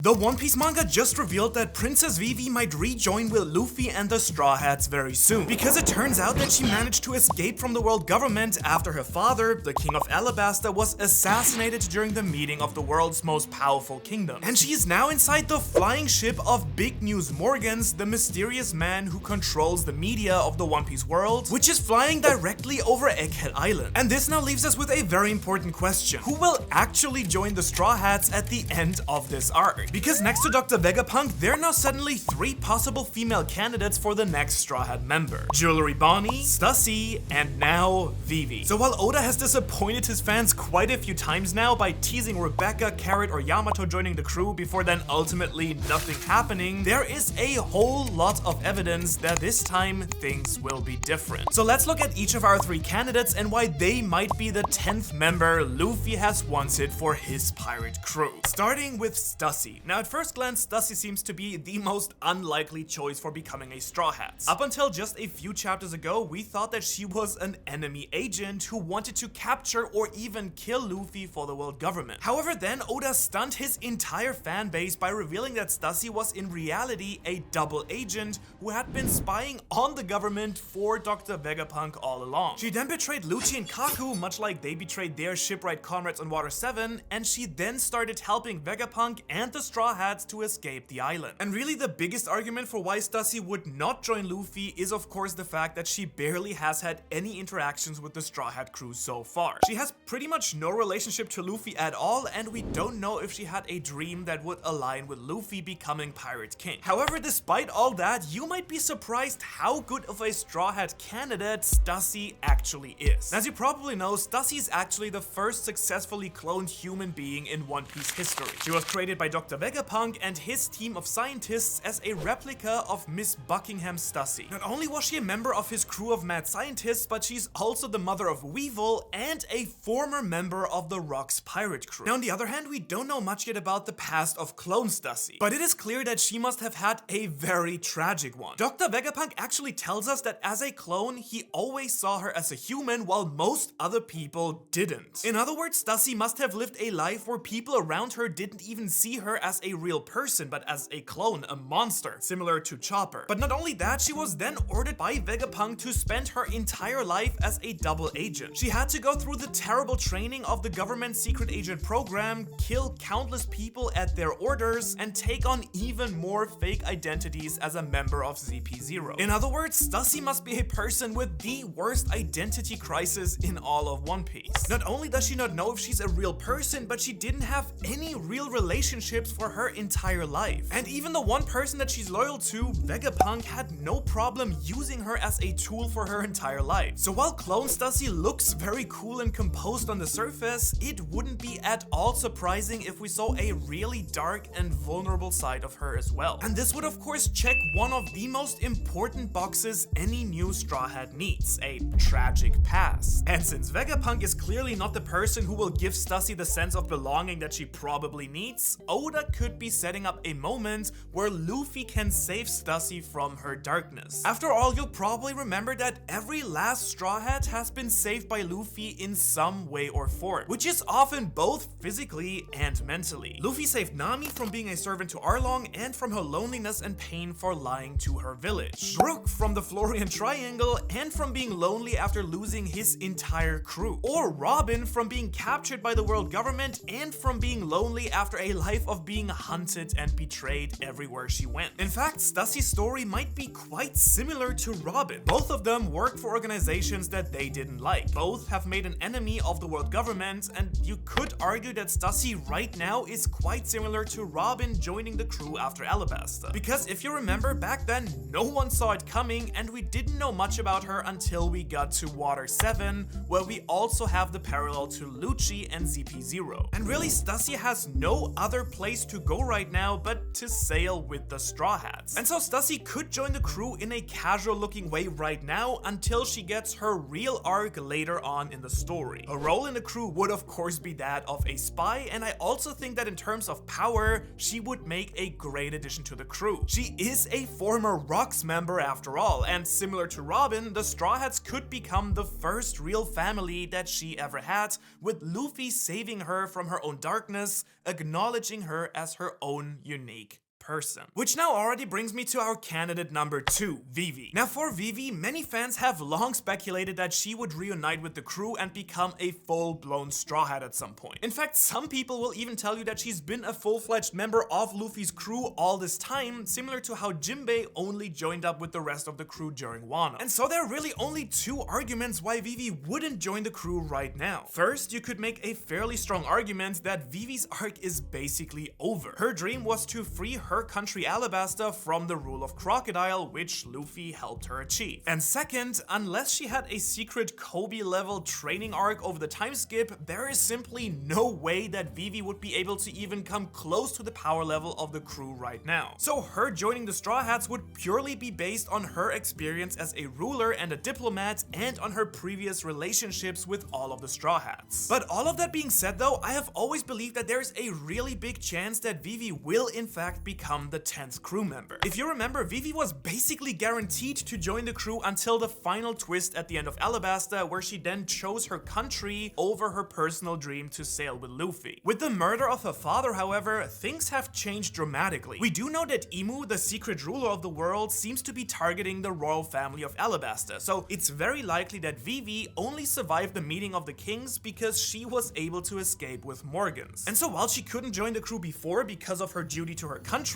The One Piece manga just revealed that Princess Vivi might rejoin with Luffy and the Straw Hats very soon, because it turns out that she managed to escape from the world government after her father, the King of Alabasta, was assassinated during the meeting of the world's most powerful kingdom. And she is now inside the flying ship of Big News Morgans, the mysterious man who controls the media of the One Piece world, which is flying directly over Egghead Island. And this now leaves us with a very important question: who will actually join the Straw Hats at the end of this arc? Because next to Dr. Vegapunk, there are now suddenly 3 possible female candidates for the next Straw Hat member: Jewelry Bonney, Stussy, and now Vivi. So while Oda has disappointed his fans quite a few times now by teasing Rebecca, Carrot, or Yamato joining the crew before then ultimately nothing happening, there is a whole lot of evidence that this time things will be different. So let's look at each of our 3 candidates and why they might be the 10th member Luffy has wanted for his pirate crew. Starting with Stussy. Now at first glance, Stussy seems to be the most unlikely choice for becoming a Straw Hat. Up until just a few chapters ago, we thought that she was an enemy agent who wanted to capture or even kill Luffy for the world government. However, then Oda stunned his entire fan base by revealing that Stussy was in reality a double agent who had been spying on the government for Dr. Vegapunk all along. She then betrayed Lucci and Kaku, much like they betrayed their shipwright comrades on Water 7, and she then started helping Vegapunk and the Straw Hats to escape the island. And really the biggest argument for why Stussy would not join Luffy is of course the fact that she barely has had any interactions with the Straw Hat crew so far. She has pretty much no relationship to Luffy at all, and we don't know if she had a dream that would align with Luffy becoming Pirate King. However, despite all that, you might be surprised how good of a Straw Hat candidate Stussy actually is. As you probably know, Stussy is actually the first successfully cloned human being in One Piece history. She was created by Dr. Vegapunk and his team of scientists as a replica of Miss Buckingham Stussy. Not only was she a member of his crew of mad scientists, but she's also the mother of Weevil and a former member of the Rock's pirate crew. Now on the other hand, we don't know much yet about the past of clone Stussy, but it is clear that she must have had a very tragic one. Dr. Vegapunk actually tells us that as a clone, he always saw her as a human while most other people didn't. In other words, Stussy must have lived a life where people around her didn't even see her as a real person, but as a clone, a monster, similar to Chopper. But not only that, she was then ordered by Vegapunk to spend her entire life as a double agent. She had to go through the terrible training of the government secret agent program, kill countless people at their orders, and take on even more fake identities as a member of ZP0. In other words, Stussy must be a person with the worst identity crisis in all of One Piece. Not only does she not know if she's a real person, but she didn't have any real relationships for her entire life. And even the one person that she's loyal to, Vegapunk, had no problem using her as a tool for her entire life. So while clone Stussy looks very cool and composed on the surface, it wouldn't be at all surprising if we saw a really dark and vulnerable side of her as well. And this would of course check one of the most important boxes any new Straw Hat needs: a tragic past. And since Vegapunk is clearly not the person who will give Stussy the sense of belonging that she probably needs, Oda could be setting up a moment where Luffy can save Stussy from her darkness. After all, you'll probably remember that every last Straw Hat has been saved by Luffy in some way or form, which is often both physically and mentally. Luffy saved Nami from being a servant to Arlong and from her loneliness and pain for lying to her village, Brook from the Florian Triangle and from being lonely after losing his entire crew, or Robin from being captured by the world government and from being lonely after a life of being hunted and betrayed everywhere she went. In fact, Stussy's story might be quite similar to Robin. Both of them worked for organizations that they didn't like. Both have made an enemy of the world government, and you could argue that Stussy right now is quite similar to Robin joining the crew after Alabasta. Because if you remember, back then no one saw it coming and we didn't know much about her until we got to Water 7, where we also have the parallel to Lucci and ZP0. And really, Stussy has no other place to go right now but to sail with the Straw Hats. And so Stussy could join the crew in a casual looking way right now until she gets her real arc later on in the story. Her role in the crew would of course be that of a spy, and I also think that in terms of power, she would make a great addition to the crew. She is a former Rocks member after all, and similar to Robin, the Straw Hats could become the first real family that she ever had, with Luffy saving her from her own darkness, acknowledging her her as her own unique person. Which now already brings me to our candidate number 2, Vivi. Now for Vivi, many fans have long speculated that she would reunite with the crew and become a full-blown Straw Hat at some point. In fact, some people will even tell you that she's been a full-fledged member of Luffy's crew all this time, similar to how Jinbei only joined up with the rest of the crew during Wano. And so there are really only 2 arguments why Vivi wouldn't join the crew right now. First, you could make a fairly strong argument that Vivi's arc is basically over. Her dream was to free her country Alabasta from the rule of Crocodile, which Luffy helped her achieve. And second, unless she had a secret Kobe level training arc over the time skip, there is simply no way that Vivi would be able to even come close to the power level of the crew right now. So her joining the Straw Hats would purely be based on her experience as a ruler and a diplomat and on her previous relationships with all of the Straw Hats. But all of that being said though, I have always believed that there's a really big chance that Vivi will in fact become the 10th crew member. If you remember, Vivi was basically guaranteed to join the crew until the final twist at the end of Alabasta, where she then chose her country over her personal dream to sail with Luffy. With the murder of her father, however, things have changed dramatically. We do know that Imu, the secret ruler of the world, seems to be targeting the royal family of Alabasta, so it's very likely that Vivi only survived the meeting of the kings because she was able to escape with Morgans. And so while she couldn't join the crew before because of her duty to her country,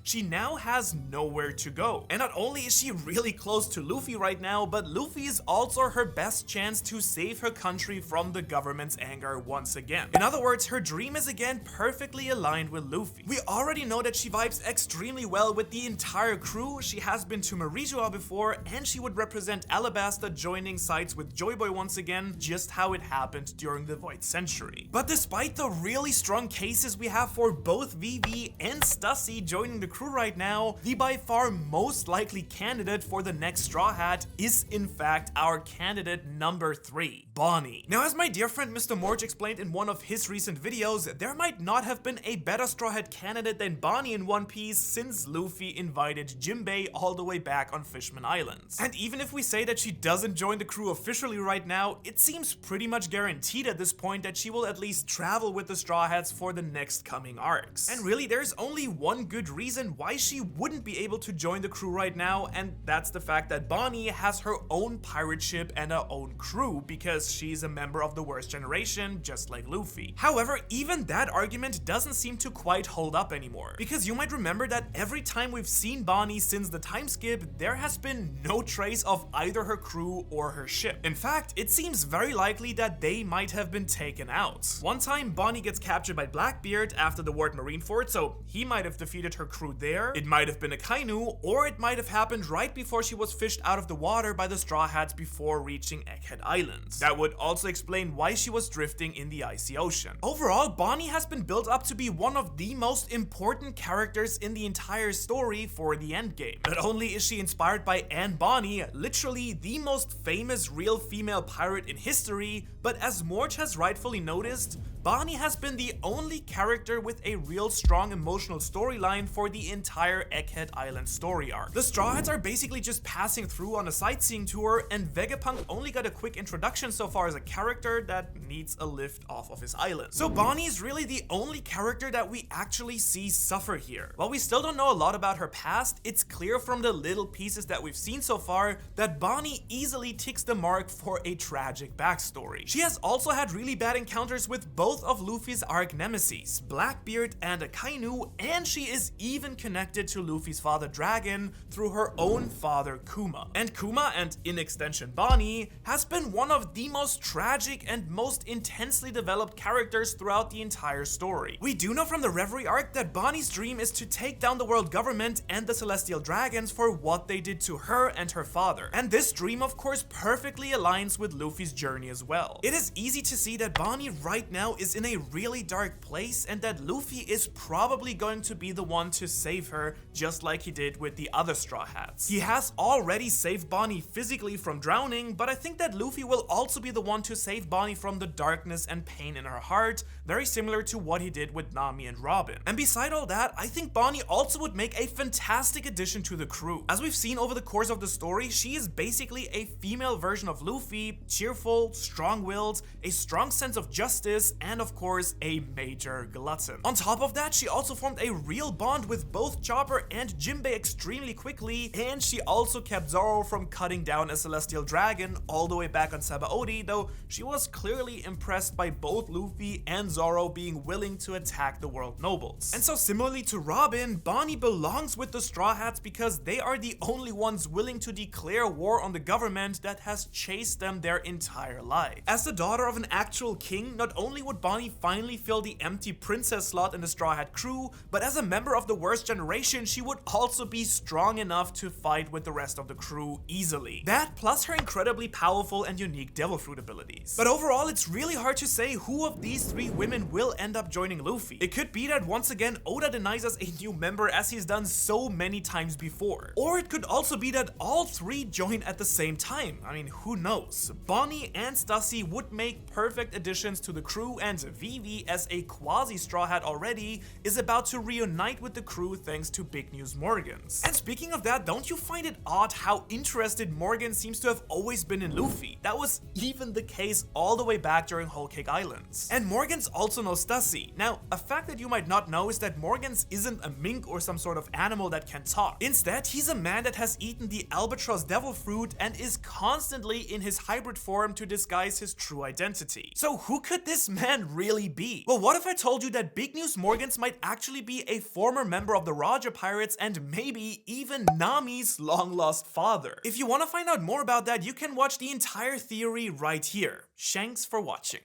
she now has nowhere to go. And not only is she really close to Luffy right now, but Luffy is also her best chance to save her country from the government's anger once again. In other words, her dream is again perfectly aligned with Luffy. We already know that she vibes extremely well with the entire crew. She has been to Marijua before, and she would represent Alabasta joining sides with Joy Boy once again, just how it happened during the Void Century. But despite the really strong cases we have for both Vivi and Stussy joining the crew right now, the by far most likely candidate for the next Straw Hat is in fact our candidate number 3, Bonney. Now, as my dear friend Mr. Morge explained in one of his recent videos, there might not have been a better Straw Hat candidate than Bonney in One Piece since Luffy invited Jinbei all the way back on Fishman Islands. And even if we say that she doesn't join the crew officially right now, it seems pretty much guaranteed at this point that she will at least travel with the Straw Hats for the next coming arcs. And really, there's only one good reason why she wouldn't be able to join the crew right now, and that's the fact that Bonney has her own pirate ship and her own crew because she's a member of the worst generation, just like Luffy. However, even that argument doesn't seem to quite hold up anymore, because you might remember that every time we've seen Bonney since the time skip, there has been no trace of either her crew or her ship. In fact, it seems very likely that they might have been taken out. One time, Bonney gets captured by Blackbeard after the Ward Marineford, so he might have defeated her crew there. It might have been a Kainu, or it might have happened right before she was fished out of the water by the Straw Hats before reaching Egghead Islands. That would also explain why she was drifting in the icy ocean. Overall, Bonney has been built up to be one of the most important characters in the entire story for the endgame. Not only is she inspired by Anne Bonny, literally the most famous real female pirate in history, but as Morge has rightfully noticed, Bonney has been the only character with a real strong emotional storyline for the entire Egghead Island story arc. The Straw Hats are basically just passing through on a sightseeing tour, and Vegapunk only got a quick introduction so far as a character that needs a lift off of his island. So Bonney is really the only character that we actually see suffer here. While we still don't know a lot about her past, it's clear from the little pieces that we've seen so far that Bonney easily ticks the mark for a tragic backstory. She has also had really bad encounters with both of Luffy's arch nemesis, Blackbeard and Akainu, and she is even connected to Luffy's father Dragon through her own father Kuma. And Kuma, and in extension Bonney, has been one of the most tragic and most intensely developed characters throughout the entire story. We do know from the Reverie arc that Bonney's dream is to take down the world government and the Celestial Dragons for what they did to her and her father. And this dream of course perfectly aligns with Luffy's journey as well. It is easy to see that Bonney right now is in a really dark place, and that Luffy is probably going to be the one to save her, just like he did with the other Straw Hats. He has already saved Bonney physically from drowning, but I think that Luffy will also be the one to save Bonney from the darkness and pain in her heart, very similar to what he did with Nami and Robin. And beside all that, I think Bonney also would make a fantastic addition to the crew. As we've seen over the course of the story, she is basically a female version of Luffy, cheerful, strong-willed, a strong sense of justice, and and of course a major glutton. On top of that, she also formed a real bond with both Chopper and Jinbei extremely quickly, and she also kept Zoro from cutting down a celestial dragon all the way back on Sabaody, though she was clearly impressed by both Luffy and Zoro being willing to attack the world nobles. And so similarly to Robin, Bonney belongs with the Straw Hats because they are the only ones willing to declare war on the government that has chased them their entire life. As the daughter of an actual king, not only would Bonney finally fill the empty princess slot in the Straw Hat crew, but as a member of the worst generation, she would also be strong enough to fight with the rest of the crew easily. That plus her incredibly powerful and unique devil fruit abilities. But overall, it's really hard to say who of these three women will end up joining Luffy. It could be that once again Oda denies us a new member as he's done so many times before. Or it could also be that all three join at the same time. I mean, who knows? Bonney and Stussy would make perfect additions to the crew, and Vivi, as a quasi-Straw Hat already, is about to reunite with the crew thanks to Big News Morgans. And speaking of that, don't you find it odd how interested Morgan seems to have always been in Luffy? That was even the case all the way back during Whole Cake Islands. And Morgans also knows Stussy. Now, a fact that you might not know is that Morgans isn't a mink or some sort of animal that can talk. Instead, he's a man that has eaten the albatross devil fruit and is constantly in his hybrid form to disguise his true identity. So who could this man really be? Well, what if I told you that Big News Morgans might actually be a former member of the Roger Pirates and maybe even Nami's long-lost father? If you want to find out more about that, you can watch the entire theory right here. Shanks for watching.